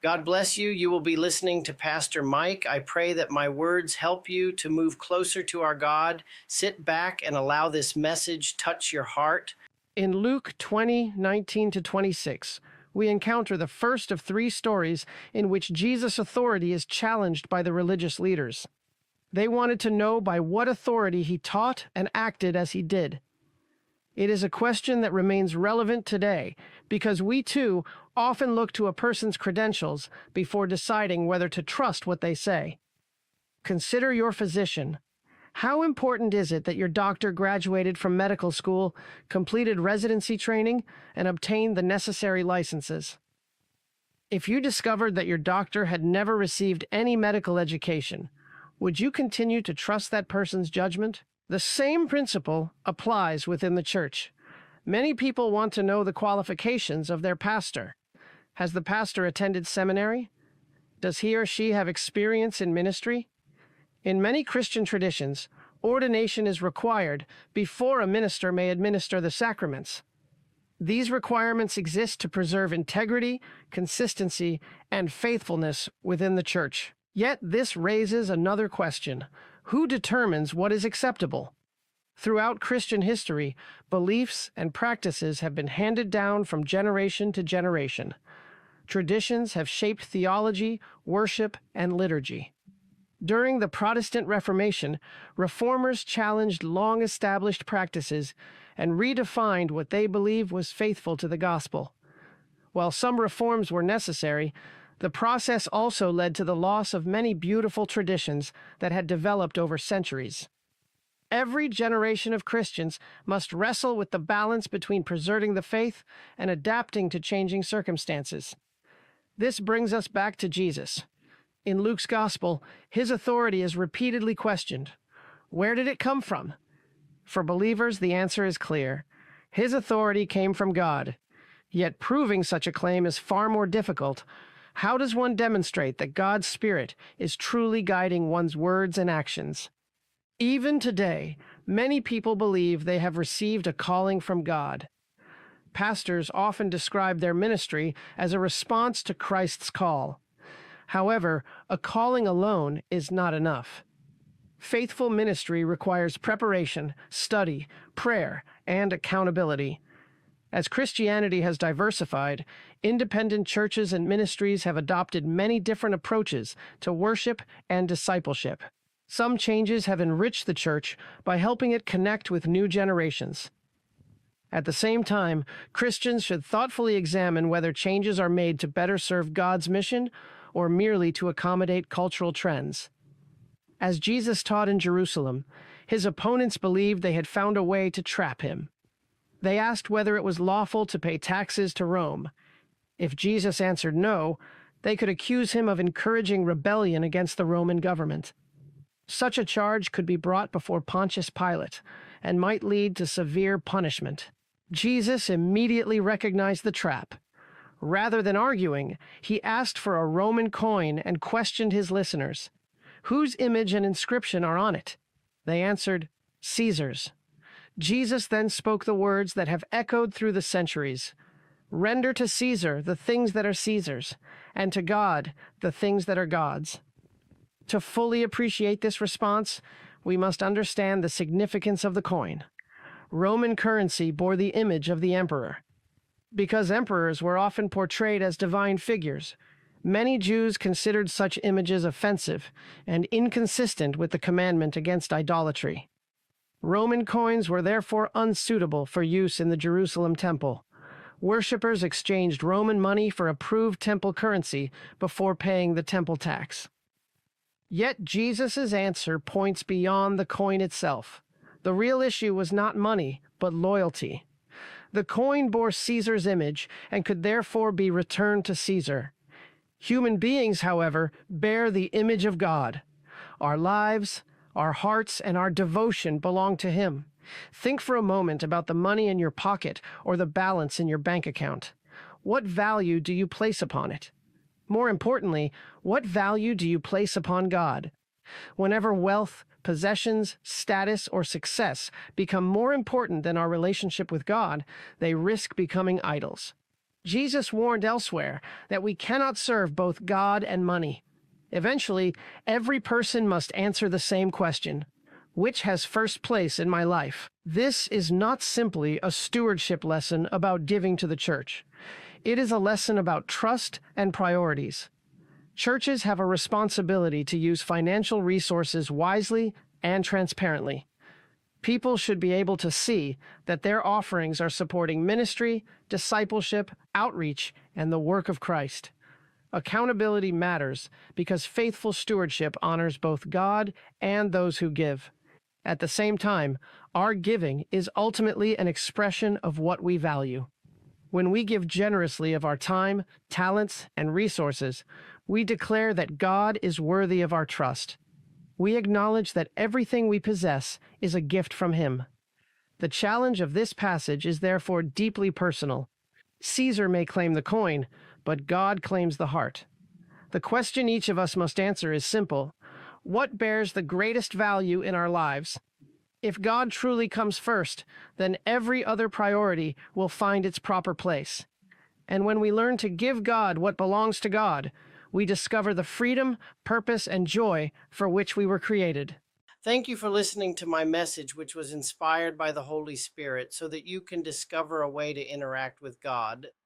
God bless you. You will be listening to Pastor Mike. I pray that my words help you to move closer to our God. Sit back and allow this message touch your heart. In Luke 20:19-26, we encounter the first of three stories in which Jesus' authority is challenged by the religious leaders. They wanted to know by what authority he taught and acted as he did. It is a question that remains relevant today because we too often look to a person's credentials before deciding whether to trust what they say. Consider your physician. How important is it that your doctor graduated from medical school, completed residency training, and obtained the necessary licenses? If you discovered that your doctor had never received any medical education, would you continue to trust that person's judgment? The same principle applies within the church. Many people want to know the qualifications of their pastor. Has the pastor attended seminary? Does he or she have experience in ministry? In many Christian traditions, ordination is required before a minister may administer the sacraments. These requirements exist to preserve integrity, consistency, and faithfulness within the church. Yet this raises another question. Who determines what is acceptable? Throughout Christian history, beliefs and practices have been handed down from generation to generation. Traditions have shaped theology, worship, and liturgy. During the Protestant Reformation, reformers challenged long-established practices and redefined what they believed was faithful to the gospel. While some reforms were necessary, the process also led to the loss of many beautiful traditions that had developed over centuries. Every generation of Christians must wrestle with the balance between preserving the faith and adapting to changing circumstances. This brings us back to Jesus. In Luke's Gospel, his authority is repeatedly questioned. Where did it come from? For believers, the answer is clear. His authority came from God. Yet proving such a claim is far more difficult. How does one demonstrate that God's Spirit is truly guiding one's words and actions? Even today, many people believe they have received a calling from God. Pastors often describe their ministry as a response to Christ's call. However, a calling alone is not enough. Faithful ministry requires preparation, study, prayer, and accountability. As Christianity has diversified, independent churches and ministries have adopted many different approaches to worship and discipleship. Some changes have enriched the church by helping it connect with new generations. At the same time, Christians should thoughtfully examine whether changes are made to better serve God's mission or merely to accommodate cultural trends. As Jesus taught in Jerusalem, his opponents believed they had found a way to trap him. They asked whether it was lawful to pay taxes to Rome. If Jesus answered no, they could accuse him of encouraging rebellion against the Roman government. Such a charge could be brought before Pontius Pilate and might lead to severe punishment. Jesus immediately recognized the trap. Rather than arguing, he asked for a Roman coin and questioned his listeners. Whose image and inscription are on it? They answered, Caesar's. Jesus then spoke the words that have echoed through the centuries. Render to Caesar the things that are Caesar's, and to God the things that are God's. To fully appreciate this response, we must understand the significance of the coin. Roman currency bore the image of the emperor. Because emperors were often portrayed as divine figures, many Jews considered such images offensive and inconsistent with the commandment against idolatry. Roman coins were therefore unsuitable for use in the Jerusalem temple. Worshippers exchanged Roman money for approved temple currency before paying the temple tax. Yet Jesus' answer points beyond the coin itself. The real issue was not money, but loyalty. The coin bore Caesar's image and could therefore be returned to Caesar. Human beings, however, bear the image of God. Our lives, our hearts, and our devotion belong to Him. Think for a moment about the money in your pocket or the balance in your bank account. What value do you place upon it? More importantly, what value do you place upon God? Whenever wealth, possessions, status, or success become more important than our relationship with God, they risk becoming idols. Jesus warned elsewhere that we cannot serve both God and money. Eventually, every person must answer the same question: which has first place in my life? This is not simply a stewardship lesson about giving to the church. It is a lesson about trust and priorities. Churches have a responsibility to use financial resources wisely and transparently. People should be able to see that their offerings are supporting ministry, discipleship, outreach, and the work of Christ. Accountability matters because faithful stewardship honors both God and those who give. At the same time, our giving is ultimately an expression of what we value. When we give generously of our time, talents, and resources, we declare that God is worthy of our trust. We acknowledge that everything we possess is a gift from Him. The challenge of this passage is therefore deeply personal. Caesar may claim the coin, but God claims the heart. The question each of us must answer is simple: what bears the greatest value in our lives? If God truly comes first, then every other priority will find its proper place. And when we learn to give God what belongs to God, we discover the freedom, purpose, and joy for which we were created. Thank you for listening to my message, which was inspired by the Holy Spirit, so that you can discover a way to interact with God.